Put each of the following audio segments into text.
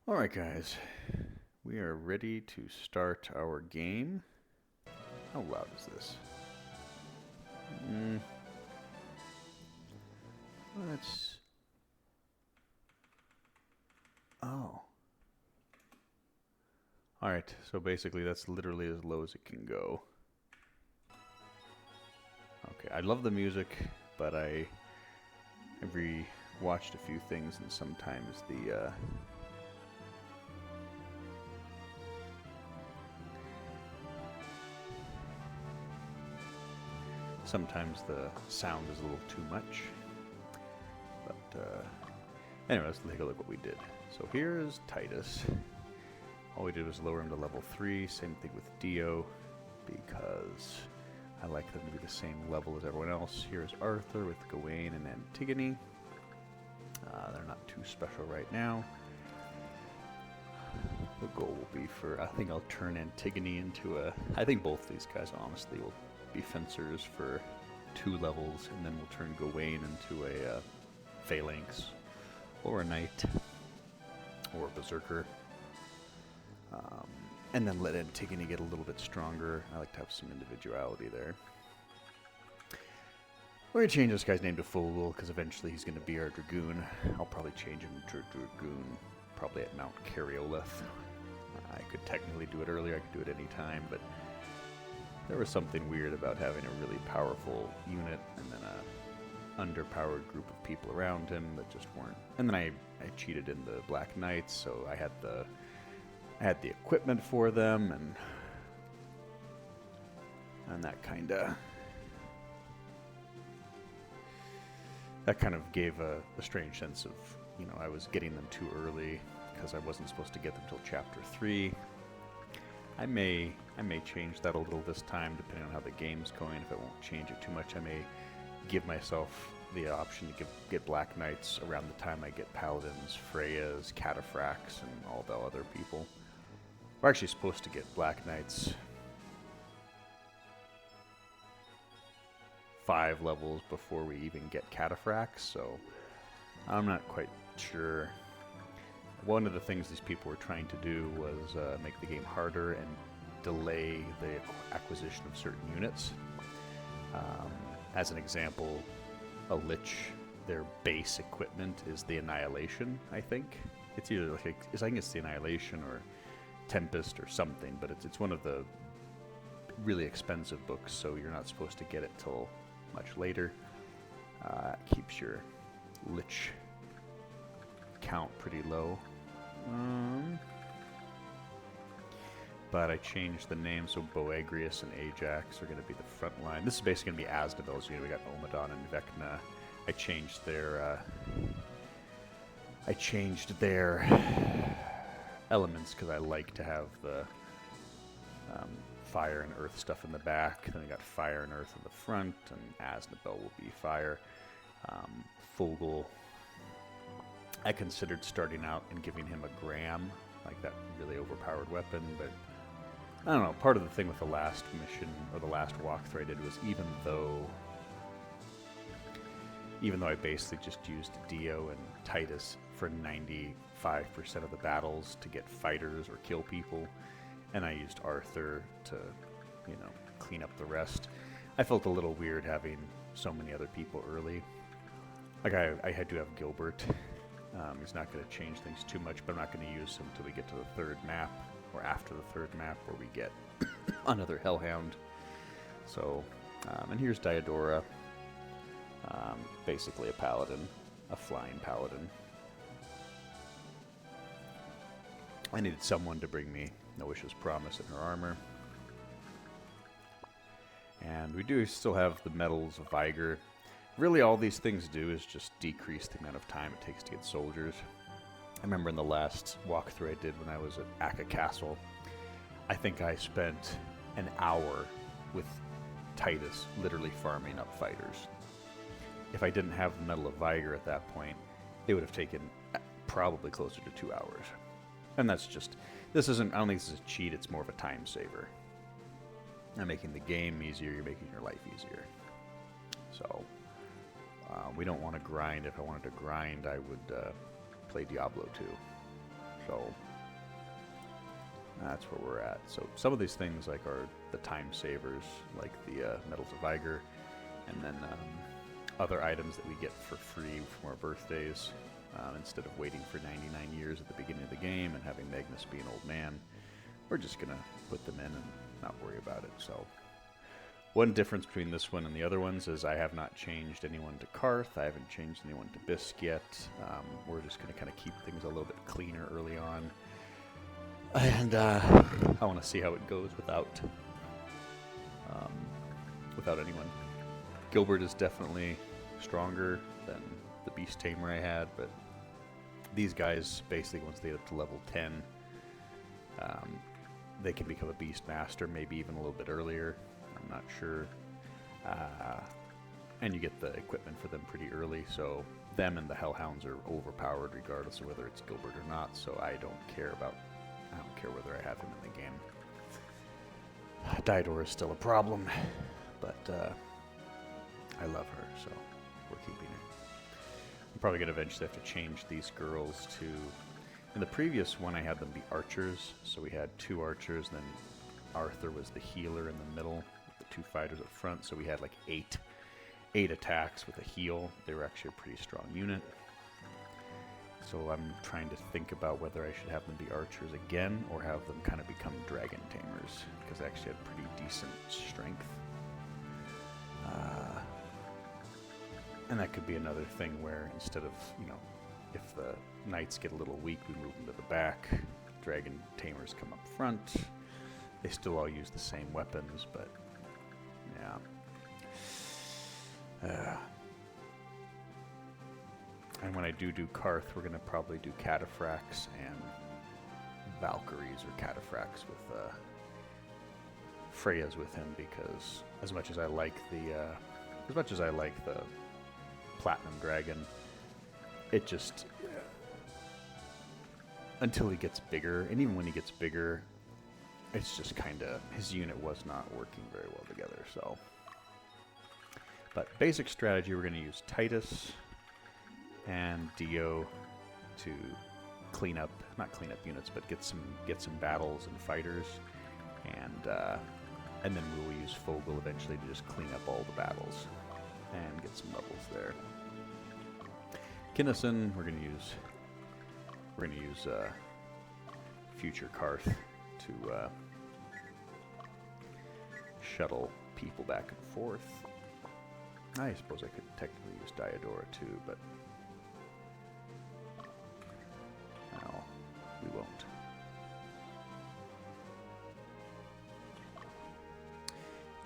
Alright guys, we are ready to start our game. How loud is this? Let's... Oh. Alright, so basically that's literally as low as it can go. Okay, I love the music, but I've re-watched a few things and sometimes sometimes the sound is a little too much. But anyway, let's take a look at what we did. So here's Titus. All we did was lower him to level 3. Same thing with Dio, because I like them to be the same level as everyone else. Here's Arthur with Gawain and Antigone. They're not too special right now. The goal will be for, I think I'll turn Antigone into a, I think both these guys honestly will be fencers for 2 levels, and then we'll turn Gawain into a phalanx, or a knight, or a berserker. And then let Antigone get a little bit stronger. I like to have some individuality there. We're going to change this guy's name to Fogel, because eventually he's going to be our Dragoon. I'll probably change him to Dragoon, probably at Mount Carioleth. I could technically do it earlier, I could do it any time, but there was something weird about having a really powerful unit and then a underpowered group of people around him that just weren't. And then I cheated in the Black Knights, so I had the equipment for them, and that kind of gave a strange sense of, you know, I was getting them too early because I wasn't supposed to get them till chapter 3. I may change that a little this time, depending on how the game's going. If it won't change it too much, I may give myself the option to get Black Knights around the time I get Paladins, Freyas, Cataphracts, and all the other people. We're actually supposed to get Black Knights 5 levels before we even get Cataphracts, so I'm not quite sure. One of the things these people were trying to do was make the game harder and delay the acquisition of certain units. As an example, a Lich, their base equipment is the Annihilation, I think. It's either like, I think it's the Annihilation or Tempest or something, but it's one of the really expensive books, so you're not supposed to get it till much later. Keeps your Lich count pretty low. But I changed the name, so Boagrius and Ajax are going to be the front line. This is basically going to be Asdabil's unit. We got Omadon and Vecna. I changed their elements because I like to have the fire and earth stuff in the back. Then we got fire and earth in the front, and Asdabil will be fire. Fogel, I considered starting out and giving him a Gram, like that really overpowered weapon, but I don't know, part of the thing with the last mission, or the last walkthrough I did, was even though I basically just used Dio and Titus for 95% of the battles to get fighters or kill people, and I used Arthur to, you know, clean up the rest, I felt a little weird having so many other people early. Like, I had to have Gilbert. He's not going to change things too much, but I'm not going to use him until we get to the 3rd map, or after the 3rd map, where we get another Hellhound. So, and here's Diodora, basically a paladin, a flying paladin. I needed someone to bring me Noisha's Promise in her armor. And we do still have the Medals of Vigor. Really all these things do is just decrease the amount of time it takes to get soldiers. I remember in the last walkthrough I did when I was at Akka Castle, I think I spent an hour with Titus literally farming up fighters. If I didn't have the Medal of Vigor at that point, it would have taken probably closer to 2 hours. And that's just, this isn't, I don't think this is a cheat, it's more of a time saver. You're making the game easier, you're making your life easier. So, we don't want to grind. If I wanted to grind, I would play Diablo 2. So that's where we're at. So some of these things like are the time savers, like the Medals of Vigor, and then other items that we get for free from our birthdays. Instead of waiting for 99 years at the beginning of the game and having Magnus be an old man, we're just going to put them in and not worry about it. So one difference between this one and the other ones is I have not changed anyone to Karth. I haven't changed anyone to Bisque yet. We're just going to kind of keep things a little bit cleaner early on. And I want to see how it goes without anyone. Gilbert is definitely stronger than the Beast Tamer I had, but these guys, basically, once they get up to level 10, they can become a Beast Master, maybe even a little bit earlier. I'm not sure. And you get the equipment for them pretty early, so them and the Hellhounds are overpowered regardless of whether it's Gilbert or not, so I don't care whether I have him in the game. Diodor is still a problem, but I love her, so we're keeping her. I'm probably going to eventually have to change these girls to... In the previous one, I had them be archers, so we had 2 archers, then Arthur was the healer in the middle, with the 2 fighters up front, so we had like 8 attacks with a heal. They were actually a pretty strong unit. So I'm trying to think about whether I should have them be archers again, or have them kind of become dragon tamers, because they actually had pretty decent strength. And that could be another thing where instead of, if the knights get a little weak, we move them to the back. Dragon tamers come up front. They still all use the same weapons, but yeah. And when I do Karth, we're going to probably do Cataphracts and Valkyries or Cataphracts with Freya's with him, because as much as I like the Platinum Dragon, it just until he gets bigger, and even when he gets bigger, it's just kind of his unit was not working very well together. So, but basic strategy, we're going to use Titus and Dio to not clean up units, but get some battles and fighters, and then we will use Fogel eventually to just clean up all the battles and get some levels there. Kinnison, we're gonna use future Karth to shuttle people back and forth. I suppose I could technically use Diodora too, but no, we won't.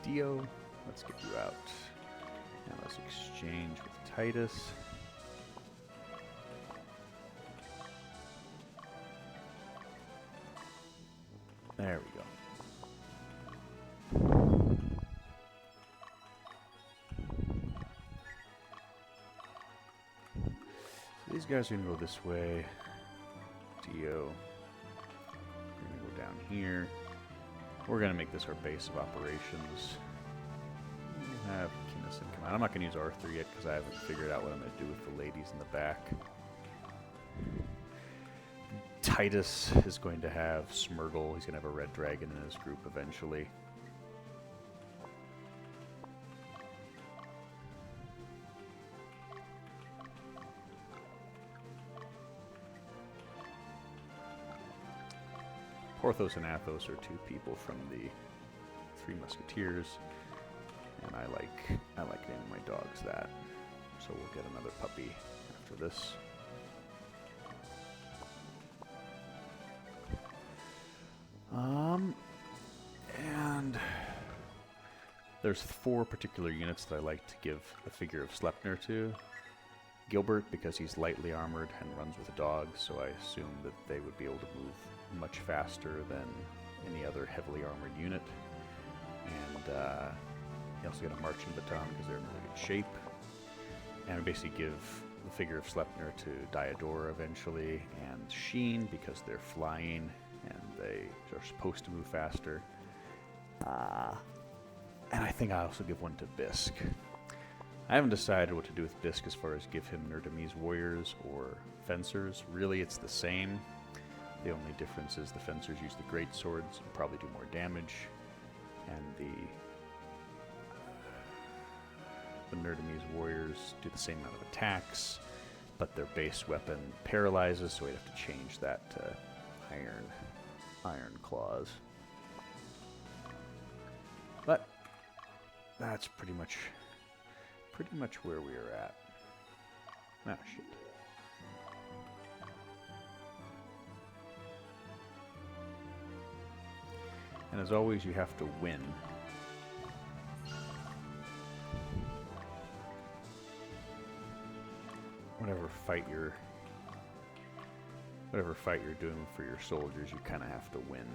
Dio, let's get you out. Now let's exchange with Titus. There we go. So these guys are going to go this way. Dio. We're going to go down here. We're going to make this our base of operations. We'll have Kinnison come out. I'm not going to use Arthur yet because I haven't figured out what I'm going to do with the ladies in the back. Titus is going to have Smeargle. He's going to have a red dragon in his group eventually. Porthos and Athos are 2 people from the 3 Musketeers, and I like naming my dogs that. So we'll get another puppy after this. And there's 4 particular units that I like to give a figure of Sleipnir to. Gilbert, because he's lightly armored and runs with a dog, so I assume that they would be able to move much faster than any other heavily armored unit. And you also get a marching baton because they're in really good shape. And we basically give the figure of Sleipnir to Diodora eventually, and Sheen because they're flying and they are supposed to move faster. And I think I also give one to Bisque. I haven't decided what to do with Bisque as far as give him Nerdamese warriors or fencers. Really, it's the same. The only difference is the fencers use the great swords and probably do more damage, and the Nerdamese warriors do the same amount of attacks, but their base weapon paralyzes, so we'd have to change that to iron claws. But that's pretty much where we are at. Ah, shit. And as always, you have to win. Whatever fight you're doing for your soldiers, you kind of have to win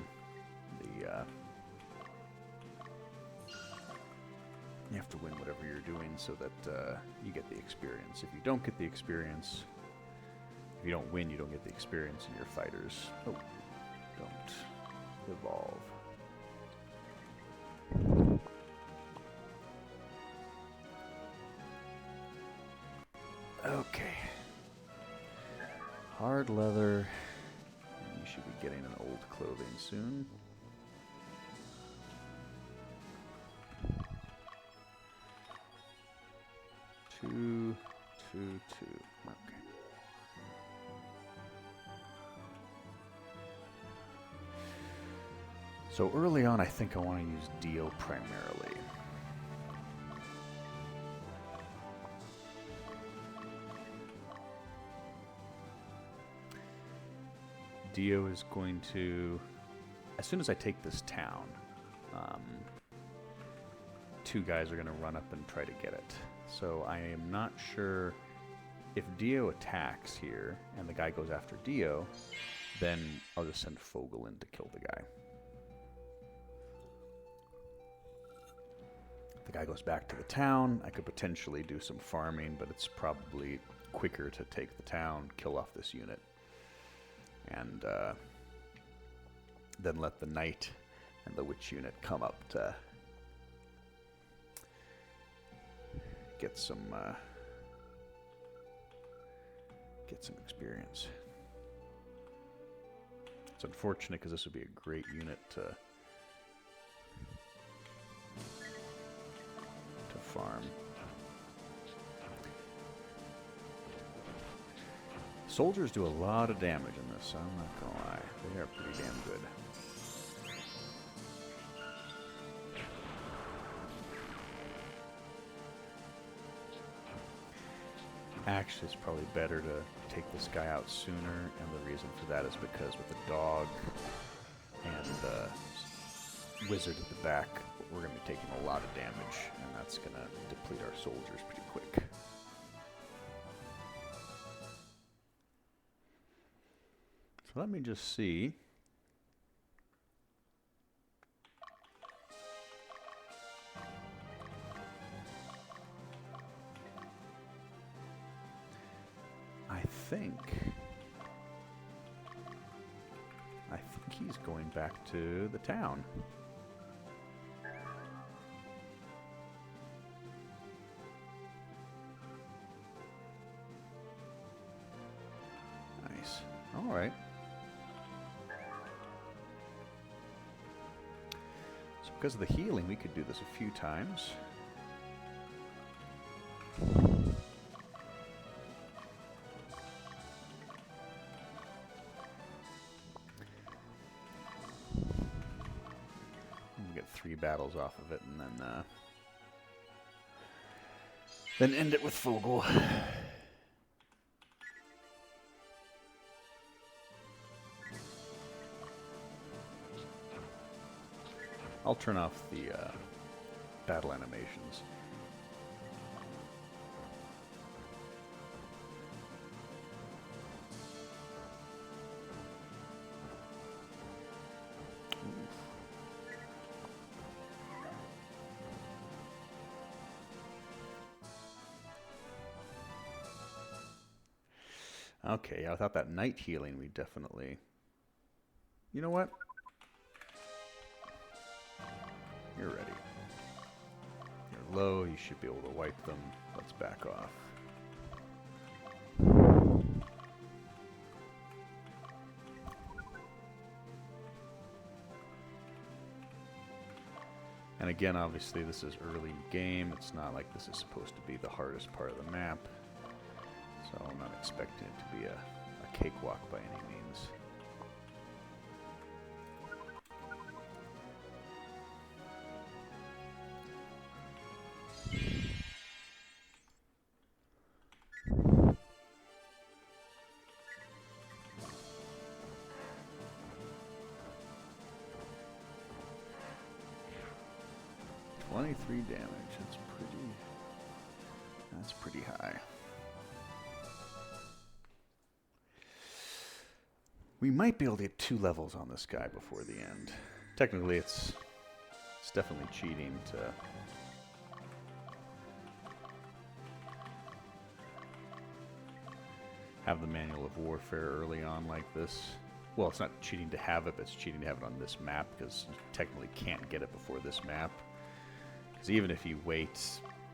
you have to win whatever you're doing so that you get the experience. If you don't get the experience, if you don't win, you don't get the experience, and your fighters don't evolve. Okay. Hard leather. You should be getting an old clothing soon. Two. Okay. So early on, I think I want to use Dio primarily. Dio is going to, as soon as I take this town, two guys are going to run up and try to get it. So I am not sure if Dio attacks here and the guy goes after Dio, then I'll just send Fogel in to kill the guy. If the guy goes back to the town, I could potentially do some farming, but it's probably quicker to take the town, kill off this unit, and then let the knight and the witch unit come up to get some experience. It's unfortunate because this would be a great unit to farm. Soldiers do a lot of damage in this, I'm not gonna lie. They are pretty damn good. Actually, it's probably better to take this guy out sooner, and the reason for that is because with the dog and the wizard at the back, we're going to be taking a lot of damage, and that's going to deplete our soldiers pretty quick. So let me just see. I think he's going back to the town. Nice. All right. So because of the healing, we could do this a few times. Battles off of it, and then end it with Fogel. I'll turn off the battle animations. Okay, I thought that night healing we definitely... You know what? You're ready. You're low, you should be able to wipe them. Let's back off. And again, obviously this is early game. It's not like this is supposed to be the hardest part of the map. So I'm not expecting it to be a cakewalk by any means. Damage. That's pretty high. We might be able to get 2 levels on this guy before the end. Technically, it's definitely cheating to have the Manual of Warfare early on like this. Well, it's not cheating to have it, but it's cheating to have it on this map, because you technically can't get it before this map. Because even if you wait,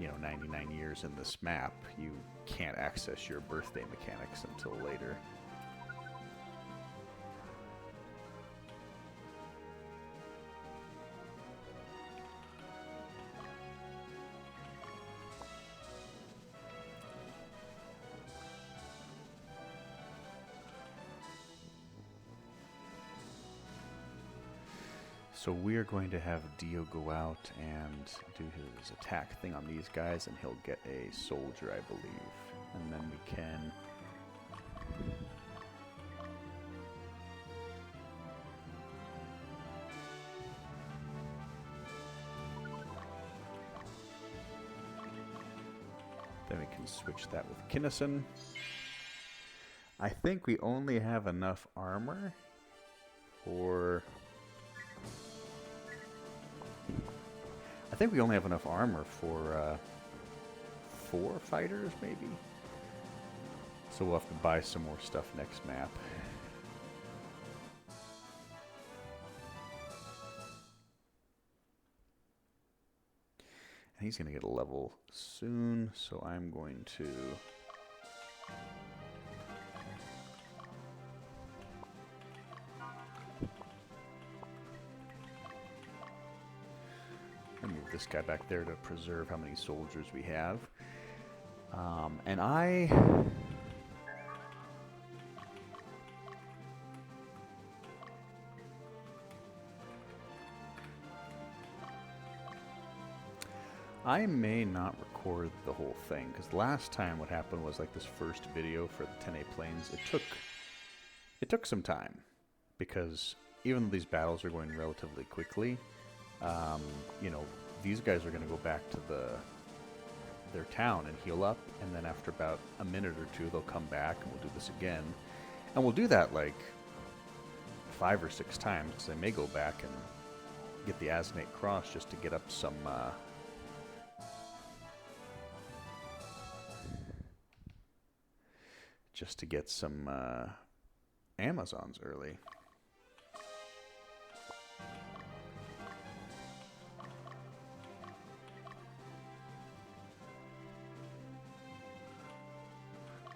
99 years in this map, you can't access your birthday mechanics until later. So we are going to have Dio go out and do his attack thing on these guys, and he'll get a soldier, I believe. And then we can... then we can switch that with Kinnison. I think we only have enough armor for... I think we only have enough armor for 4 fighters, maybe. So we'll have to buy some more stuff next map. And he's going to get a level soon, so I'm going to... move this guy back there to preserve how many soldiers we have. And I may not record the whole thing, because last time what happened was, like, this first video for the Tenne Plains, it took some time, because even though these battles are going relatively quickly, these guys are going to go back to their town and heal up, and then after about a minute or 2, they'll come back, and we'll do this again. And we'll do that, like, 5 or 6 times, because I may go back and get the Aznate Cross just to get up some... just to get some Amazons early.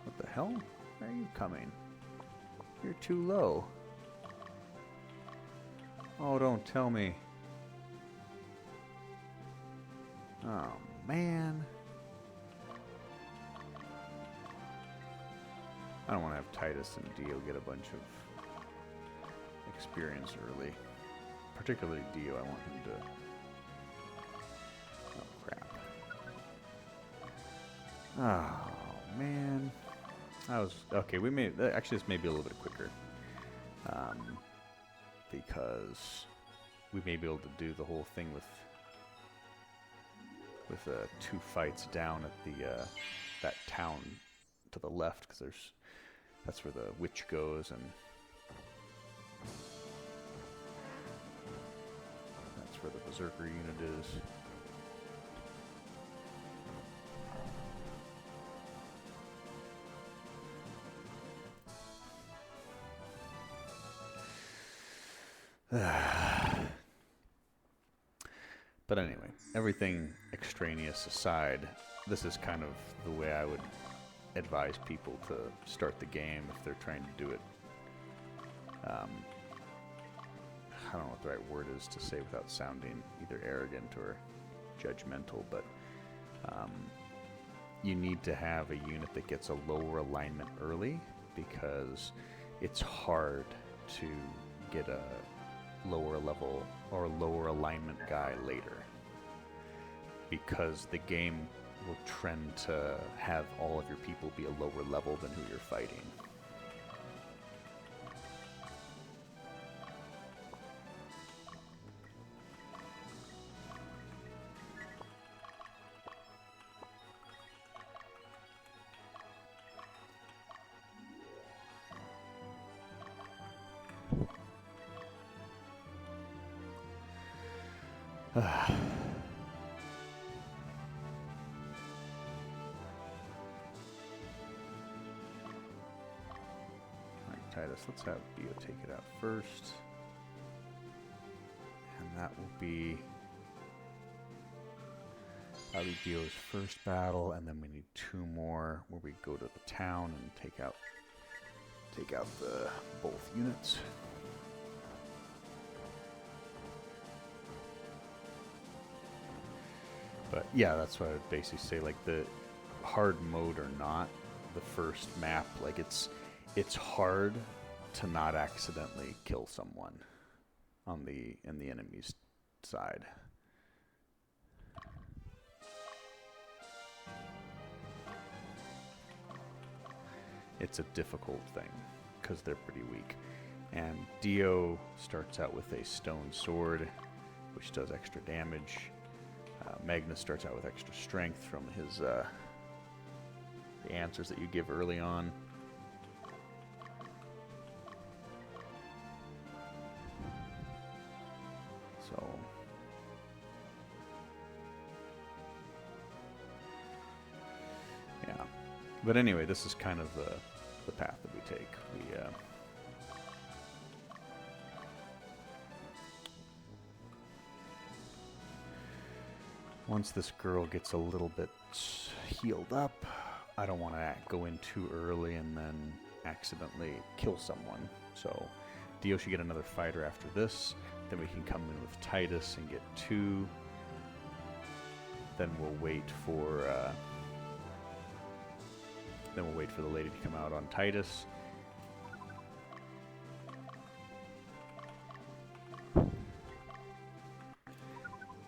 What the hell? Where are you coming? You're too low. Oh, don't tell me. Oh, man. I don't want to have Titus and Dio get a bunch of experience early. Particularly Dio, I want him to... Oh, crap. Oh, man. I was... Okay, we may... Actually, this may be a little bit quicker. Because we may be able to do the whole thing with 2 fights down at the that town to the left, because that's where the witch goes, and that's where the berserker unit is. But anyway, everything extraneous aside, this is kind of the way I would advise people to start the game if they're trying to do it. I don't know what the right word is to say without sounding either arrogant or judgmental, but you need to have a unit that gets a lower alignment early, because it's hard to get a lower level or lower alignment guy later, because the game will trend to have all of your people be a lower level than who you're fighting. Titus, let's have Dio take it out first. And that will be Dio's first battle, and then we need 2 more where we go to the town and take out the both units. But yeah, that's what I would basically say, like the hard mode or not, the first map, like it's hard to not accidentally kill someone on in the enemy's side. It's a difficult thing because they're pretty weak. And Dio starts out with a stone sword, which does extra damage. Magnus starts out with extra strength from his the answers that you give early on. So yeah, but anyway, this is kind of the path that we take. Once this girl gets a little bit healed up, I don't want to go in too early and then accidentally kill someone. So Dio should get another fighter after this. Then we can come in with Titus and get 2. Then we'll wait for the lady to come out on Titus.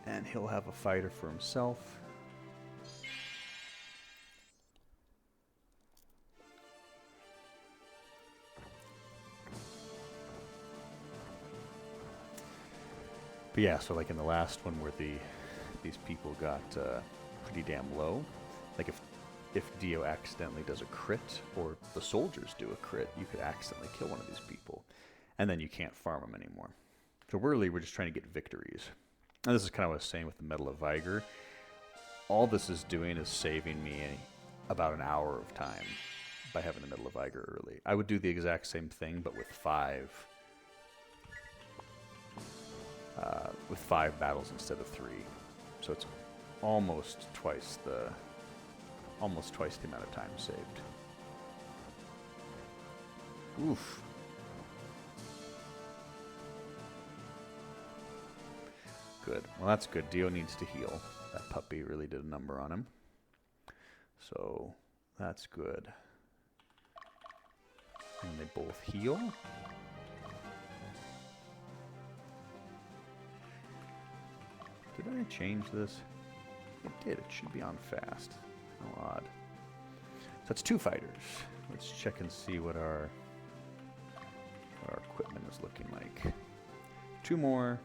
And he'll have a fighter for himself. But yeah, so like in the last one where these people got pretty damn low, like if Dio accidentally does a crit, or the soldiers do a crit, you could accidentally kill one of these people, and then you can't farm them anymore. So really, we're just trying to get victories. And this is kind of what I was saying with the Medal of Vigor. All this is doing is saving me about an hour of time by having the Medal of Vigor early. I would do the exact same thing, but with 5 battles instead of 3. So it's almost twice the amount of time saved. Oof. Good. Well, that's good. Dio needs to heal. That puppy really did a number on him. So that's good. And they both heal. Did I change this? It did. It should be on fast. How odd. So it's 2 fighters. Let's check and see what our equipment is looking like. 2 more.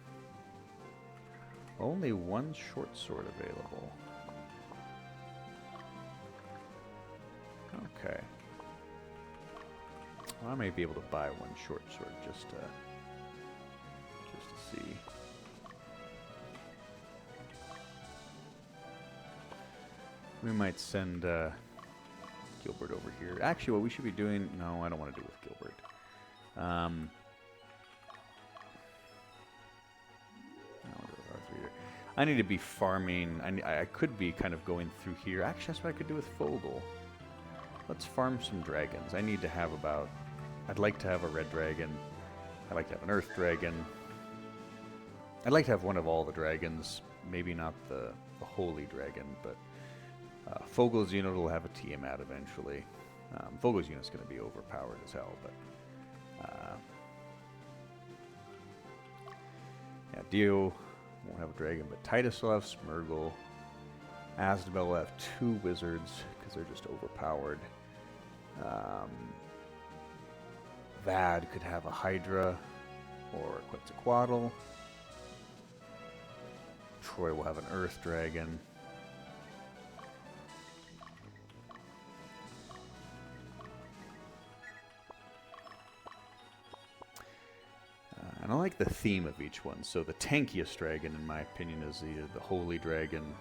Only 1 short sword available. Okay. Well, I may be able to buy 1 short sword just to see. We might send Gilbert over here. Actually, what we should be doing... No, I don't want to do with Gilbert. I need to be farming. I could be kind of going through here. Actually, that's what I could do with Fogel. Let's farm some dragons. I need to have about... I'd like to have a red dragon. I'd like to have an earth dragon. I'd like to have one of all the dragons. Maybe not the holy dragon, but Fogel's unit will have a Tiamat eventually. Fogel's unit's going to be overpowered as hell, but yeah, Dio won't have a dragon, but Titus will have Smeargle. Asdabel will have 2 wizards because they're just overpowered. Vad could have a Hydra or a Quetzalcoatl. Troy will have an Earth Dragon. And I like the theme of each one. So the tankiest dragon, in my opinion, is either the Holy Dragon,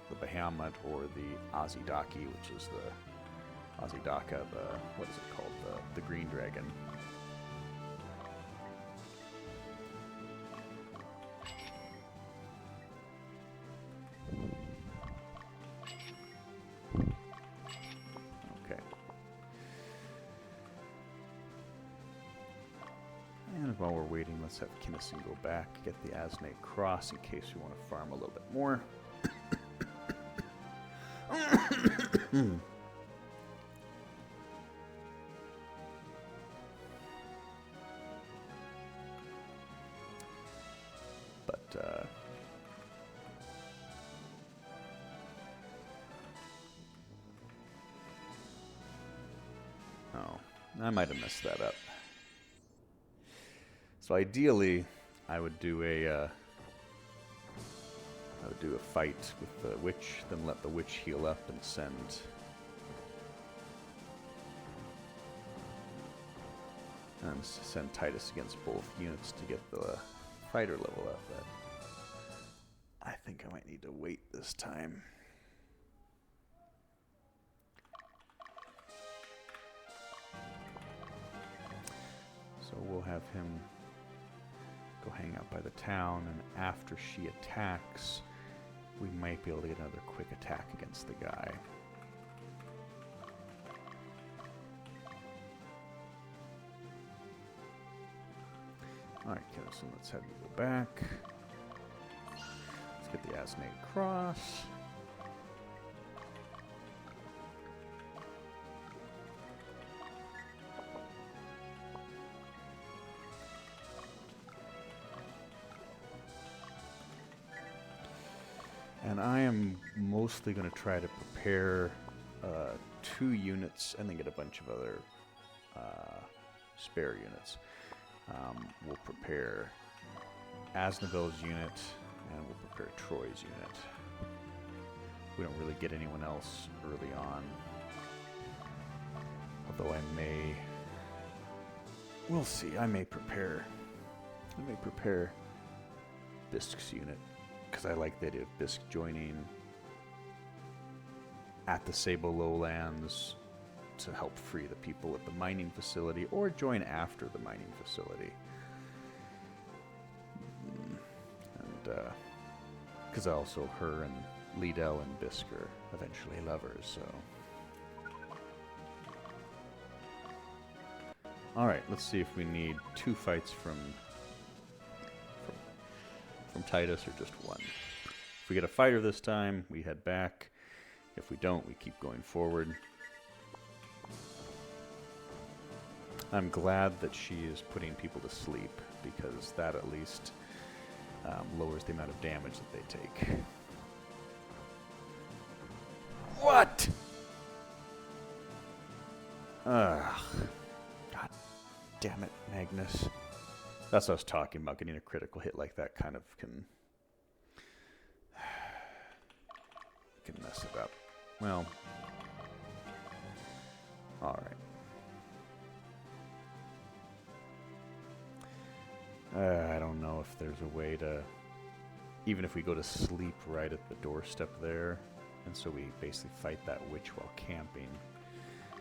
the Bahamut, or the Azidaki, which is the Azidaka, what is it called? The green dragon. Okay. And while we're waiting, let's have Kinnison go back, get the Asnate Cross in case we want to farm a little bit more. But, oh, I might have messed that up. So ideally, I would do a fight with the witch, then let the witch heal up and send Titus against both units to get the fighter level up. But I think I might need to wait this time. So we'll have him go hang out by the town, and after she attacks, we might be able to get another quick attack against the guy. Alright, so let's have you go back. Let's get the Asnate Cross. And I am mostly going to try to prepare 2 units and then get a bunch of other spare units. We'll prepare Asnavil's unit, and we'll prepare Troy's unit. We don't really get anyone else early on. Although I may... We'll see. I may prepare Bisk's unit, because I like the idea of Bisk joining at the Sable Lowlands to help free the people at the mining facility, or join after the mining facility. And, because also her and Liedel and Bisk are eventually lovers, so... Alright, let's see if we need 2 fights from Titus or just 1. If we get a fighter this time, we head back. If we don't, we keep going forward. I'm glad that she is putting people to sleep, because that at least lowers the amount of damage that they take. What? Ugh. God damn it, Magnus. That's what I was talking about. Getting a critical hit like that kind of can mess it up. Well, alright. I don't know if there's a way to... Even if we go to sleep right at the doorstep there, and so we basically fight that witch while camping.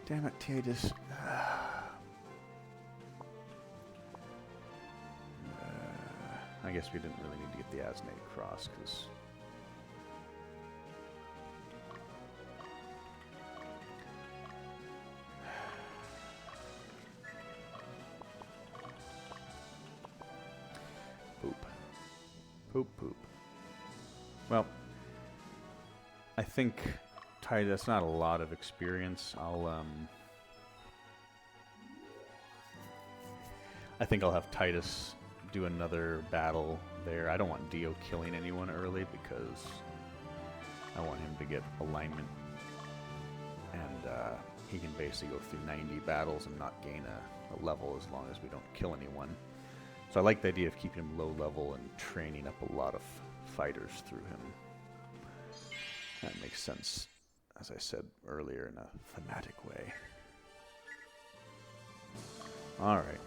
Damn it, Titus. I guess we didn't really need to get the Asnate Cross, because... Boop. Poop poop. Well, I think that's not a lot of experience. I think I'll have Titus do another battle there. I don't want Dio killing anyone early because I want him to get alignment, and he can basically go through 90 battles and not gain a level as long as we don't kill anyone. So I like the idea of keeping him low level and training up a lot of fighters through him. That makes sense, as I said earlier, in a thematic way. Alright.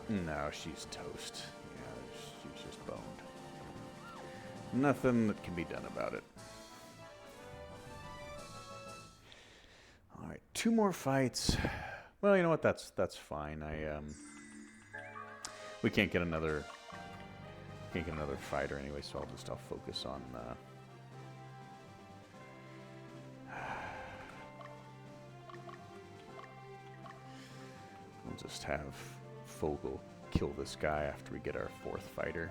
No, she's toast. Yeah, she's just boned. Nothing that can be done about it. Alright, 2 more fights. Well, you know what? That's fine. We can't get another fighter anyway, so I'll focus on we'll just have Fogel kill this guy after we get our 4th fighter.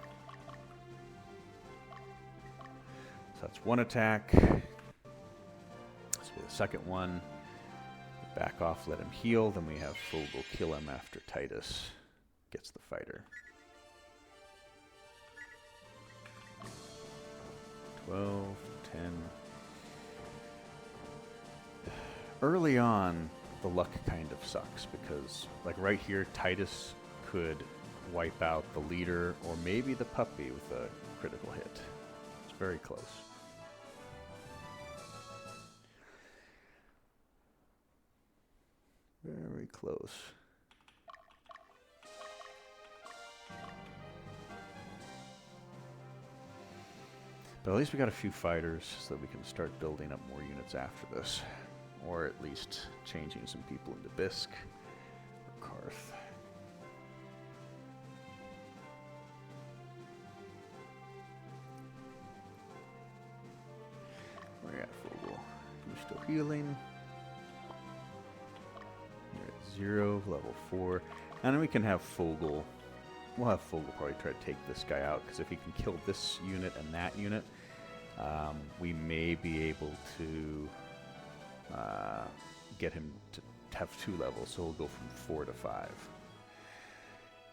So that's 1 attack. This will be the second one. Back off, let him heal. Then we have Fogel kill him after Titus gets the fighter. 12, 10. Early on, the luck kind of sucks because, like right here, Titus could wipe out the leader or maybe the puppy with a critical hit. It's very close. Very close. But at least we got a few fighters so that we can start building up more units after this. Or at least changing some people into Bisk or Karth. Where you at, Fogel? You're still healing. You're at 0, level 4. And then we can have Fogel. We'll have Fogel probably try to take this guy out, because if he can kill this unit and that unit, we may be able to get him to have 2 levels, so we'll go from 4 to 5.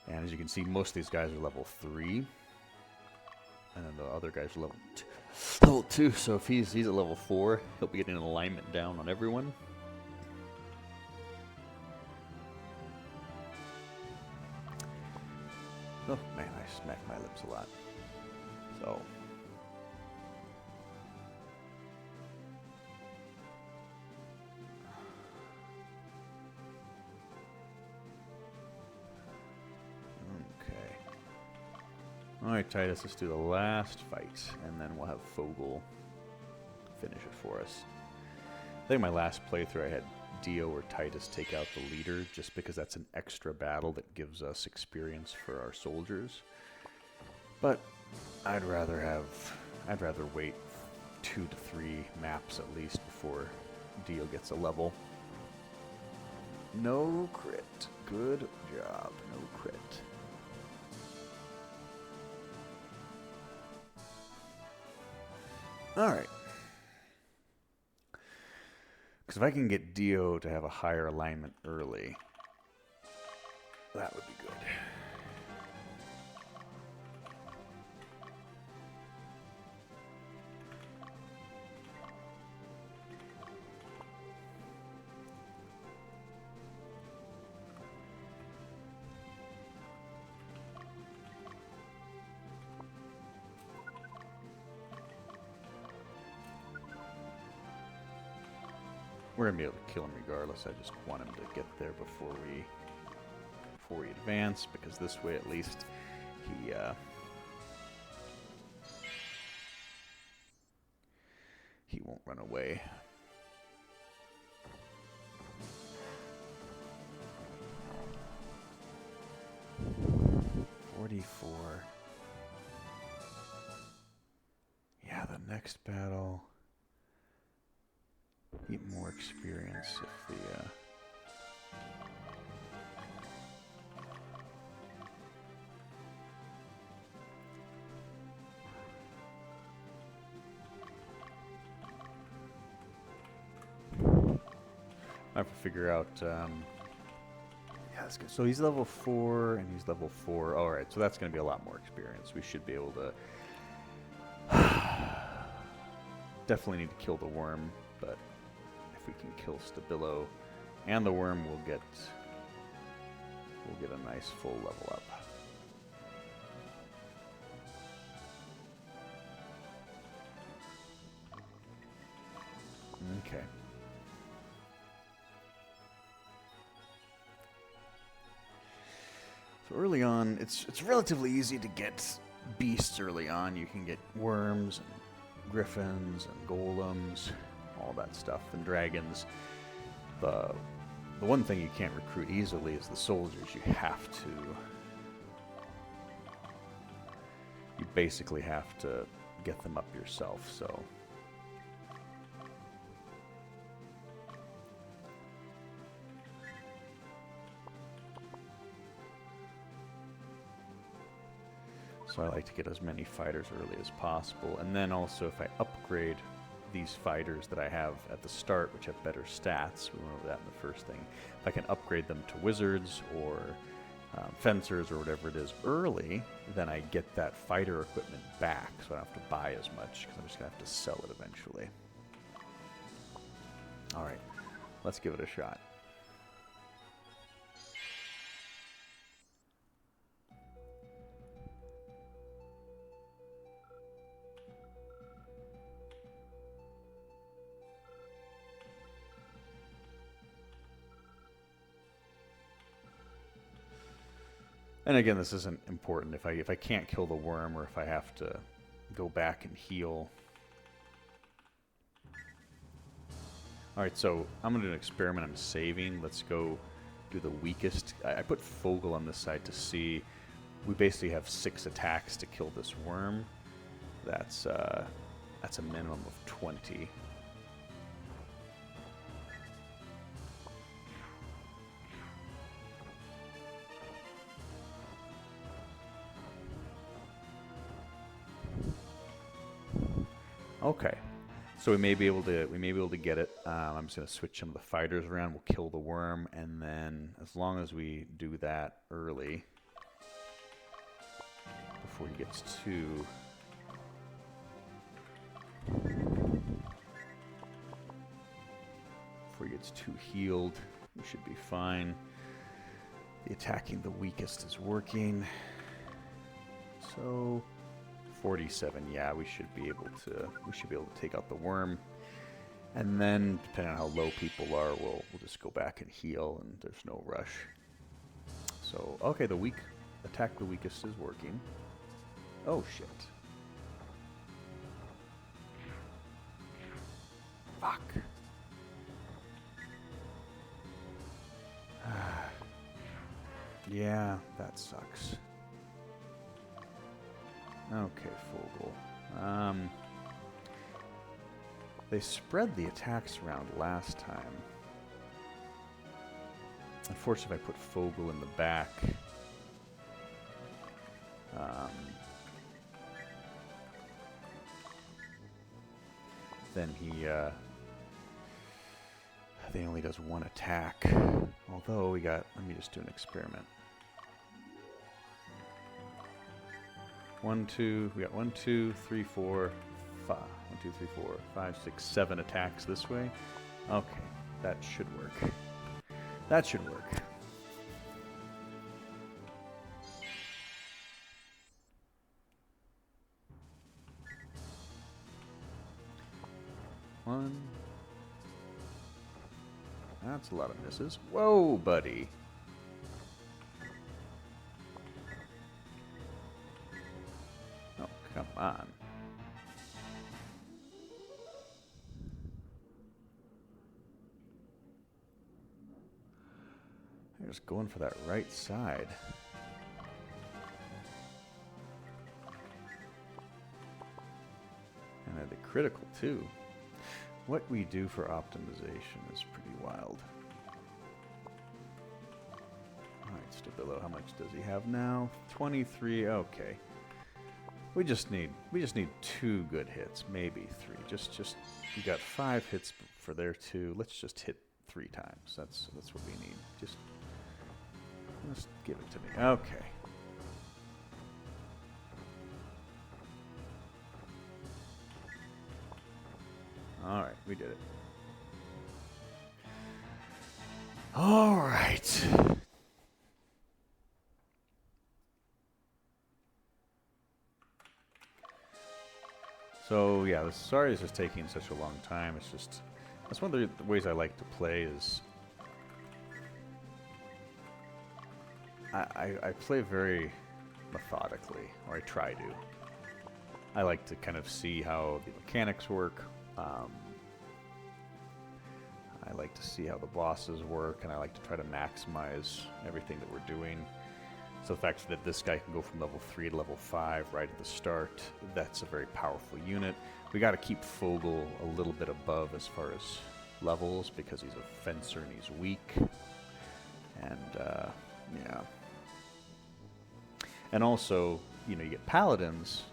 And as you can see, most of these guys are level 3, and then the other guys are level 2. So if he's at level 4, he'll be getting an alignment down on everyone. Oh man, I smacked my lips a lot. So. Okay. Alright, Titus, let's do the last fight, and then we'll have Fogel finish it for us. I think my last playthrough I had Dio or Titus take out the leader, just because that's an extra battle that gives us experience for our soldiers. But I'd rather wait 2 to 3 maps at least before Dio gets a level. No crit. Good job. No crit. Alright. Because if I can get Dio to have a higher alignment early, that would be good. We're gonna be able to kill him regardless. I just want him to get there before we advance, because this way at least he won't run away. Yeah, the next battle. Get more experience if the have to figure out. Yeah, that's good. So he's level 4 and he's level 4. All right, so that's going to be a lot more experience. We should be able to. Definitely need to kill the worm, but if we can kill Stabilo and the worm, we'll get a nice full level up. Okay. So early on, it's relatively easy to get beasts early on. You can get worms and griffins and golems, all that stuff, and dragons. The one thing you can't recruit easily is the soldiers. You basically have to get them up yourself, so. So I like to get as many fighters early as possible. And then also if I upgrade these fighters that I have at the start, which have better stats, we went over that in the first thing, if I can upgrade them to wizards or fencers or whatever it is early, then I get that fighter equipment back, so I don't have to buy as much, because I'm just going to have to sell it eventually. Alright, let's give it a shot. And again, this isn't important. If I can't kill the worm, or if I have to go back and heal. Alright, so I'm going to do an experiment. I'm saving. Let's go do the weakest. I put Fogel on this side to see. We basically have 6 attacks to kill this worm. That's a minimum of 20. Okay, so we may be able to get it. I'm just gonna switch some of the fighters around. We'll kill the worm, and then as long as we do that early, before he gets too healed, we should be fine. The attacking the weakest is working. So 47, yeah, we should be able to take out the worm. And then, depending on how low people are, we'll just go back and heal, and there's no rush. So, okay, attack the weakest is working. Oh, shit. Fuck. Yeah, that sucks. Okay, Fogel. They spread the attacks around last time. Unfortunately, if I put Fogel in the back, then he only does 1 attack. Although let me just do an experiment. 1, 2, we got 1, 2, 3, 4, 5. 1, 2, 3, 4, 5, 6, 7 attacks this way. Okay, that should work. That should work. One. That's a lot of misses. Whoa, buddy. Oh, come on. They're just going for that right side. And they're the critical, too. What we do for optimization is pretty wild. Alright, Stabilo, how much does he have now? 23, okay. We just need 2 good hits, maybe 3. Just you got 5 hits for their 2. Let's just hit 3 times. That's what we need. Just give it to me. Okay. All right, we did it. All right. So yeah, sorry this is taking such a long time. It's just, that's one of the ways I like to play is I play very methodically, or I try to. I like to kind of see how the mechanics work. I like to see how the bosses work, and I like to try to maximize everything that we're doing. So the fact that this guy can go from level 3 to level 5 right at the start, that's a very powerful unit. We got to keep Fogel a little bit above as far as levels because he's a fencer and he's weak. And yeah. And also, you know, you get paladins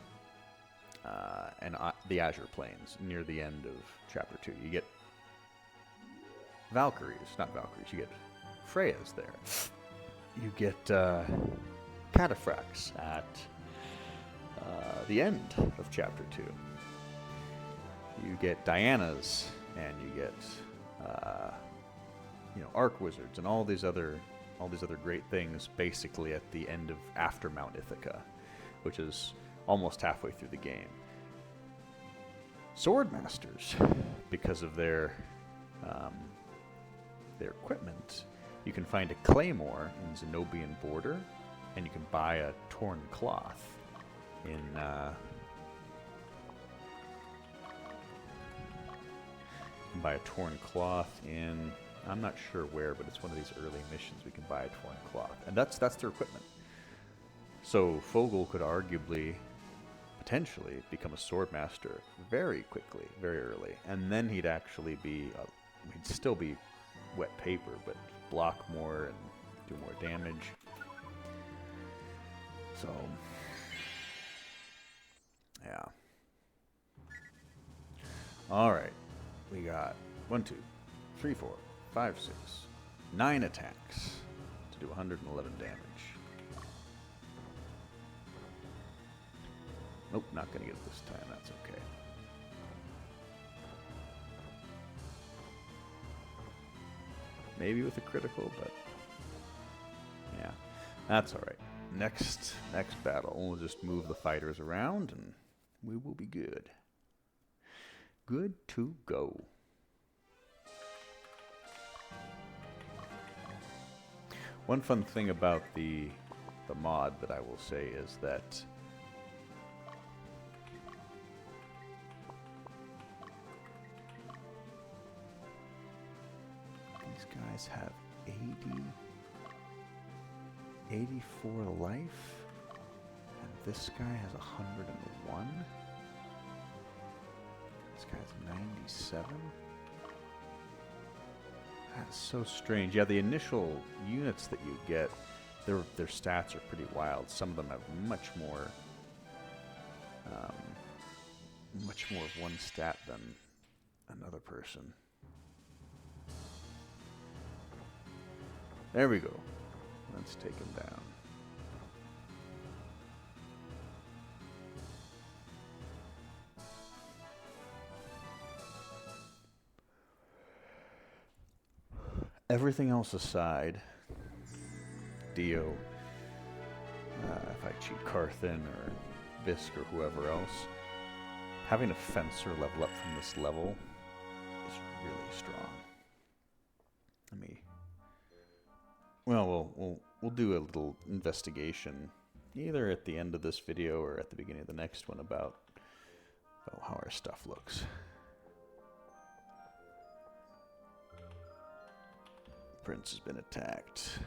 and the Azure Plains near the end of Chapter 2. You get Valkyries, not Valkyries, you get Freyas there. You get cataphracts at the end of Chapter 2. You get Dianas, and you get you know, Arc Wizards, and all these other great things basically at the end of after Mount Ithaca, which is almost halfway through the game. Swordmasters, because of their equipment, you can find a claymore in Zenobian Border, and you can buy a torn cloth in you can buy a torn cloth in, I'm not sure where, but it's one of these early missions. We can buy a torn cloth, and that's their equipment. So Fogel could arguably, potentially, become a swordmaster very quickly, very early, and then he'd actually be, he'd still be wet paper, but block more and do more damage. So, yeah. All right, we got 1, 2, 3, 4, 5, 6, 9 attacks to do 111 damage. Nope, not going to get it this time. That's okay. Maybe with a critical, but yeah, that's all right. Next battle, we'll just move the fighters around, and we will be good. Good to go. One fun thing about the mod that I will say is that these guys have 84 life, and this guy has 101. This guy's 97. That's so strange. Yeah, the initial units that you get, their stats are pretty wild. Some of them have much more of one stat than another person. There we go. Let's take him down. Everything else aside, Dio, if I cheat Carthan or Bisk or whoever else, having a fencer level up from this level is really strong. Well, we'll do a little investigation either at the end of this video or at the beginning of the next one about how our stuff looks. Prince has been attacked.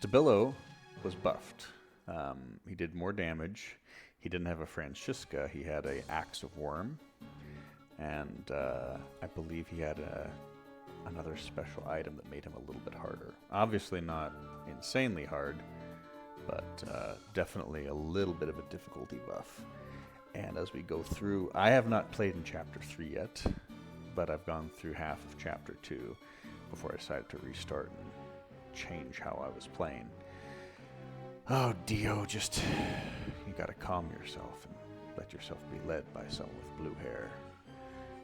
Stabilo was buffed. He did more damage. He didn't have a Francisca. He had a Axe of Worm. And I believe he had another special item that made him a little bit harder. Obviously not insanely hard, but definitely a little bit of a difficulty buff. And as we go through, I have not played in Chapter 3 yet, but I've gone through half of Chapter 2 before I decided to restart and change how I was playing. Oh, Dio, just, you gotta calm yourself and let yourself be led by someone with blue hair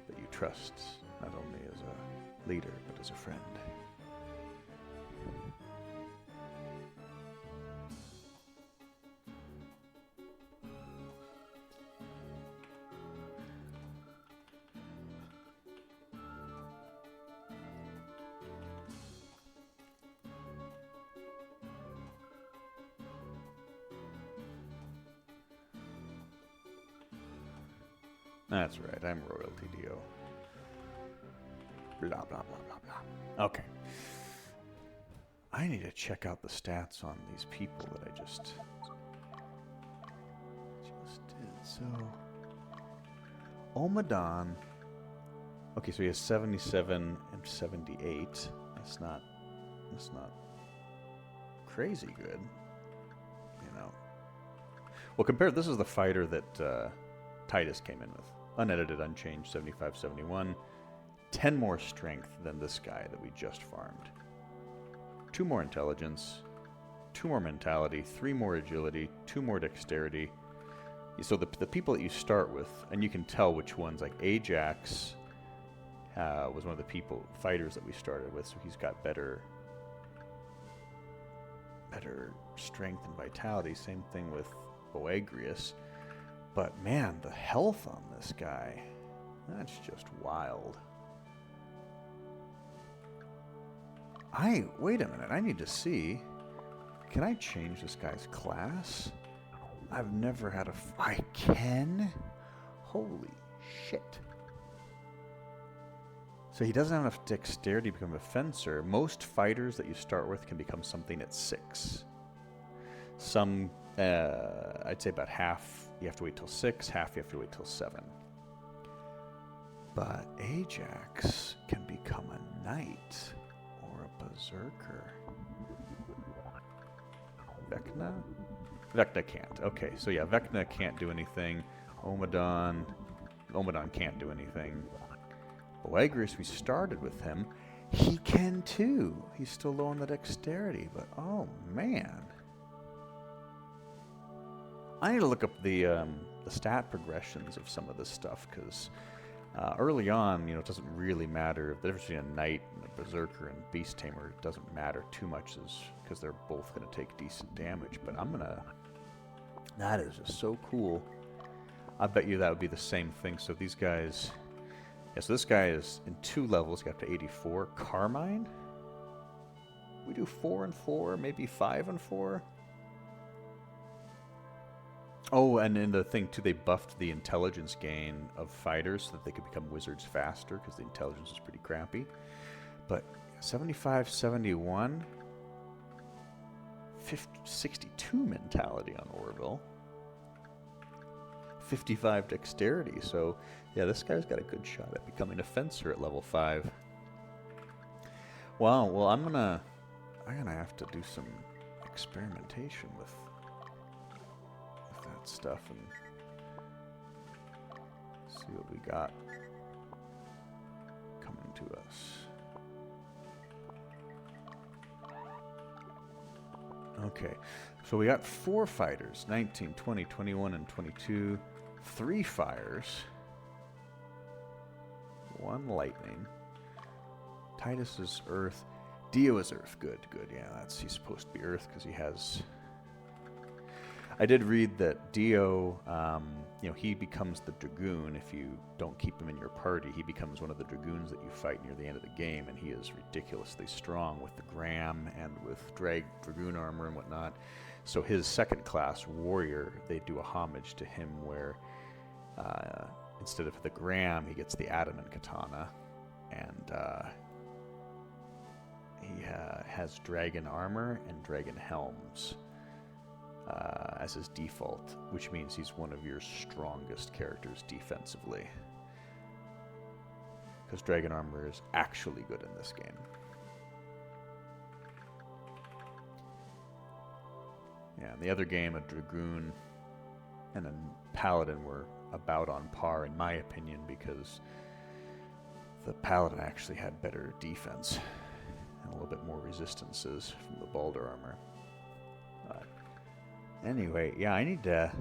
that you trust, not only as a leader, but as a friend. That's right, I'm royalty, Dio. Blah, blah, blah, blah, blah. Okay. I need to check out the stats on these people that I just did. So, Omadon. Okay, so he has 77 and 78. That's not crazy good, you know. Well, compared, this is the fighter that Titus came in with. Unedited, unchanged, 75, 71. 10 more strength than this guy that we just farmed. 2 more intelligence, 2 more mentality, 3 more agility, 2 more dexterity. So the people that you start with, and you can tell which ones, like Ajax was one of the fighters that we started with, so he's got better strength and vitality. Same thing with Boagrius. But man, the health on this guy, that's just wild. Wait a minute, I need to see. Can I change this guy's class? I've never had I can? Holy shit. So he doesn't have enough dexterity to become a fencer. Most fighters that you start with can become something at 6. Some, I'd say about half you have to wait till 6, half you have to wait till 7. But Ajax can become a knight or a berserker. Vecna? Vecna can't. Okay, so yeah, Vecna can't do anything. Omadon can't do anything. Boagrius, we started with him. He can too. He's still low on the dexterity, but oh man. I need to look up the stat progressions of some of this stuff, because early on, it doesn't really matter. The difference between a knight and a berserker and beast tamer doesn't matter too much, because they're both going to take decent damage. But that is just so cool. I bet you that would be the same thing. So these guys, so this guy is in 2 levels, got to 84. Carmine? We do 4 and 4, maybe 5 and 4. Oh, and in the thing, too, they buffed the intelligence gain of fighters so that they could become wizards faster, because the intelligence is pretty crappy. But 75, 71, 62 mentality on Orville, 55 dexterity. So, yeah, this guy's got a good shot at becoming a fencer at level 5. Wow, well, I'm gonna have to do some experimentation with that stuff and see what we got coming to us. Okay, so we got 4 fighters, 19, 20, 21, and 22. 3 fires. 1 lightning. Titus is earth. Dio is earth. Good. Yeah, he's supposed to be earth because he has... I did read that Dio, he becomes the Dragoon if you don't keep him in your party. He becomes one of the Dragoons that you fight near the end of the game, and he is ridiculously strong with the Gram and with Dragoon armor and whatnot. So his second class, Warrior, they do a homage to him where instead of the Gram, he gets the Adamant Katana, and he has dragon armor and dragon helms as his default, which means he's one of your strongest characters defensively. Because dragon armor is actually good in this game. Yeah, in the other game, a dragoon and a paladin were about on par, in my opinion, because the paladin actually had better defense and a little bit more resistances from the Balder armor. But anyway, yeah, I need to...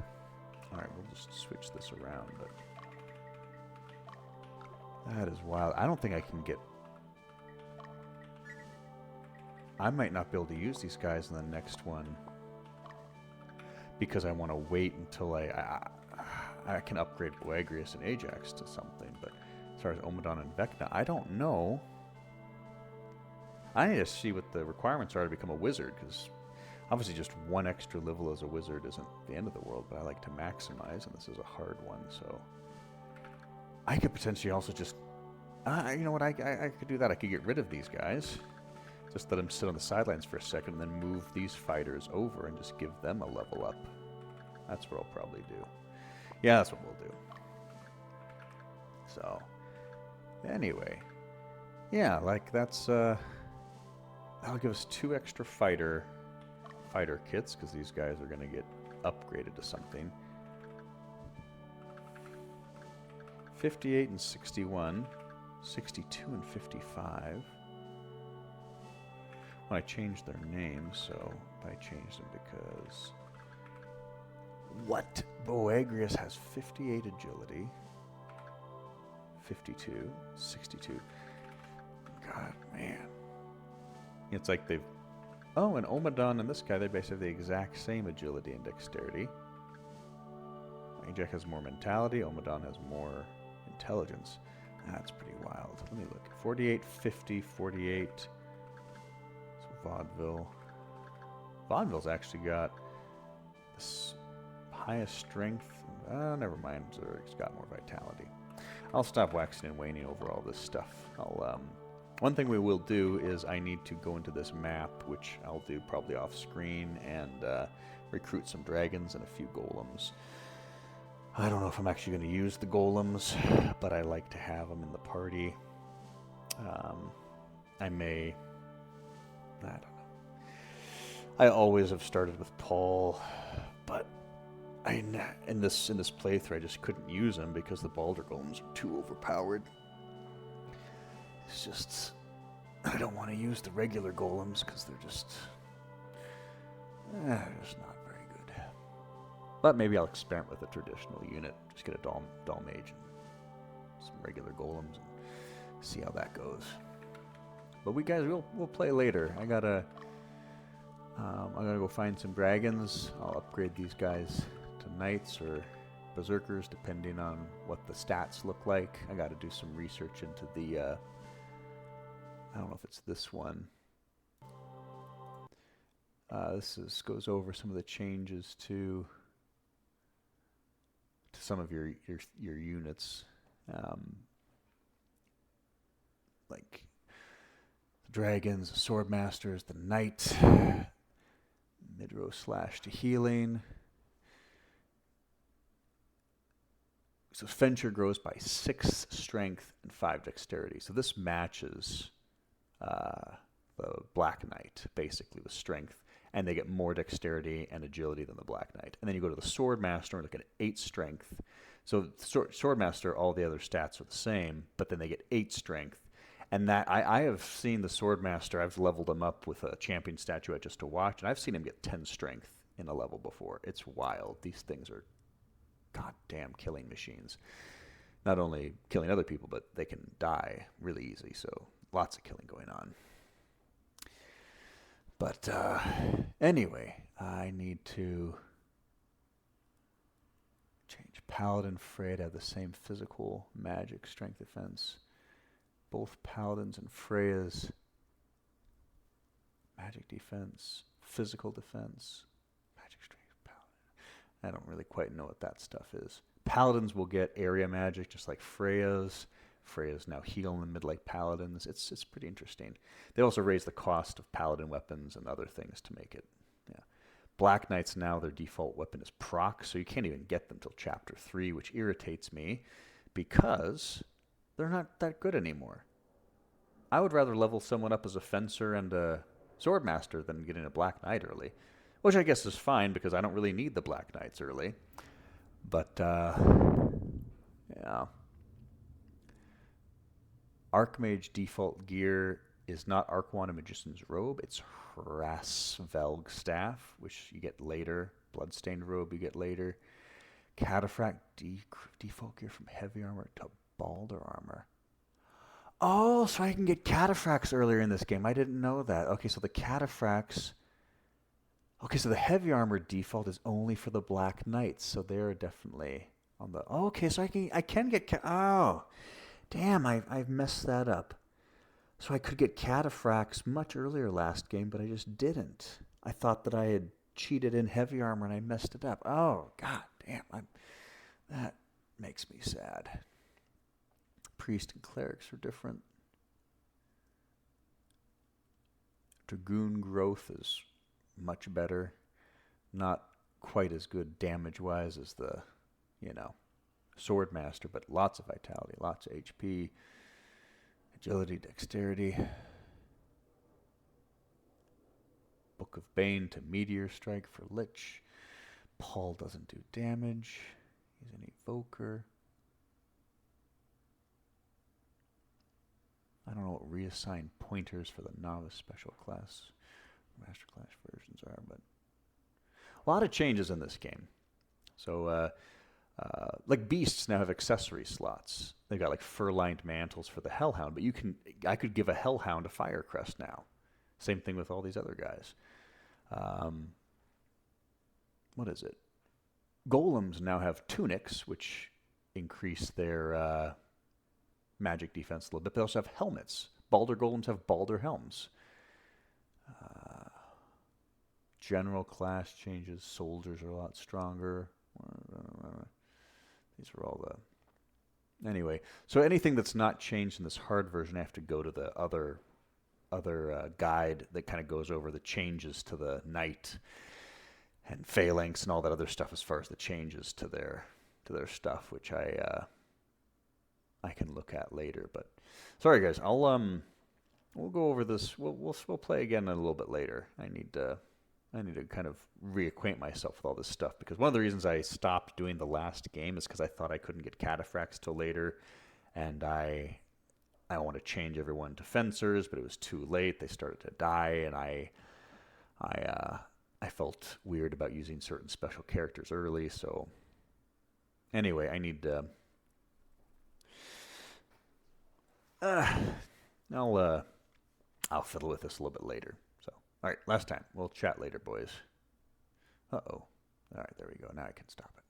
Alright, we'll just switch this around, but... That is wild. I don't think I can get... I might not be able to use these guys in the next one because I want to wait until I can upgrade Boagrius and Ajax to something, but as far as Omadon and Vecna, I don't know. I need to see what the requirements are to become a wizard, because obviously just one extra level as a wizard isn't the end of the world, but I like to maximize, and this is a hard one, so... I could potentially also just... you know what, I could do that. I could get rid of these guys. Just let them sit on the sidelines for a second, and then move these fighters over and just give them a level up. That's what I'll probably do. Yeah, that's what we'll do. So, anyway. Yeah, like that's... that'll give us 2 extra fighter kits, because these guys are going to get upgraded to something. 58 and 61, 62 and 55. Well, I changed their names, so I changed them because... What? Boagrius has 58 agility, 52, 62. God, man. It's like they've... Oh, and Omadon and this guy, they basically have the exact same agility and dexterity. Ajax has more mentality, Omadon has more intelligence. That's pretty wild. Let me look. 48, 50, 48. So Vaudeville. Vaudeville's actually got this highest strength. Never mind. It's got more vitality. I'll stop waxing and waning over all this stuff. One thing we will do is I need to go into this map, which I'll do probably off screen, and recruit some dragons and a few golems. I don't know if I'm actually going to use the golems, but I like to have them in the party. I may... I don't know. I always have started with Paul, but in this playthrough I just couldn't use him because the Balder golems are too overpowered. It's just... I don't want to use the regular golems because they're just not very good. But maybe I'll experiment with a traditional unit. Just get a Dahl Mage and some regular golems and see how that goes. But we'll play later. I'm gonna go find some dragons. I'll upgrade these guys to knights or berserkers depending on what the stats look like. I got to do some research into the I don't know if it's this one. This goes over some of the changes to some of your units, like the dragons, the sword masters, the knight, mid-row slash to healing. So Venture grows by 6 strength and 5 dexterity. So this matches the Black Knight, basically, with strength. And they get more dexterity and agility than the Black Knight. And then you go to the Sword Master and look at 8 strength. So Sword Master, all the other stats are the same, but then they get 8 strength. And that I have seen the Sword Master, I've leveled him up with a champion statuette just to watch, and I've seen him get 10 strength in a level before. It's wild. These things are goddamn killing machines. Not only killing other people, but they can die really easy, so lots of killing going on. But anyway, I need to change Paladin Frey to have the same physical, magic, strength, defense. Both Paladins and Freya's magic defense, physical defense, magic strength, Paladin. I don't really quite know what that stuff is. Paladins will get area magic just like Freya's. Freya's now healing the mid-like paladins. It's pretty interesting. They also raise the cost of paladin weapons and other things to make it. Yeah. Black Knights now, their default weapon is proc, so you can't even get them till Chapter 3, which irritates me because they're not that good anymore. I would rather level someone up as a fencer and a swordmaster than getting a Black Knight early, which I guess is fine because I don't really need the Black Knights early. But, yeah. Archmage default gear is not Arcwana Magician's Robe, it's Hrasvelg Staff, which you get later. Bloodstained Robe you get later. Cataphract default gear from Heavy Armor to Balder Armor. Oh, so I can get Cataphracts earlier in this game. I didn't know that. Okay, so the Cataphracts... Okay, so the Heavy Armor default is only for the Black Knights, so they're definitely on the... Oh, okay, so I can get... Oh, damn, I've messed that up. So I could get Cataphracts much earlier last game, but I just didn't. I thought that I had cheated in Heavy Armor and I messed it up. Oh, god damn, that makes me sad. Priest and Clerics are different. Dragoon growth is much better. Not quite as good damage-wise as the, Swordmaster, but lots of vitality, lots of HP, agility, dexterity. Book of Bane to Meteor Strike for Lich. Paul doesn't do damage. He's an evoker. I don't know what reassigned pointers for the novice special class, master class versions are, but a lot of changes in this game. So, like beasts now have accessory slots. They got like fur-lined mantles for the Hellhound, but I could give a Hellhound a Firecrest now. Same thing with all these other guys. What is it? Golems now have tunics, which increase their magic defense a little bit. They also have helmets. Balder golems have Balder helms. General class changes. Soldiers are a lot stronger. These are all the... Anyway, so anything that's not changed in this hard version, I have to go to the other guide that kind of goes over the changes to the knight and phalanx and all that other stuff as far as the changes to their stuff, which I can look at later. But sorry guys, we'll go over this. We'll play again a little bit later. I need to kind of reacquaint myself with all this stuff, because one of the reasons I stopped doing the last game is because I thought I couldn't get Cataphracts till later, and I want to change everyone to fencers, but it was too late. They started to die, and I felt weird about using certain special characters early. So anyway, I need to. I'll fiddle with this a little bit later. So all right, last time. We'll chat later, boys. Uh-oh. All right, there we go. Now I can stop it.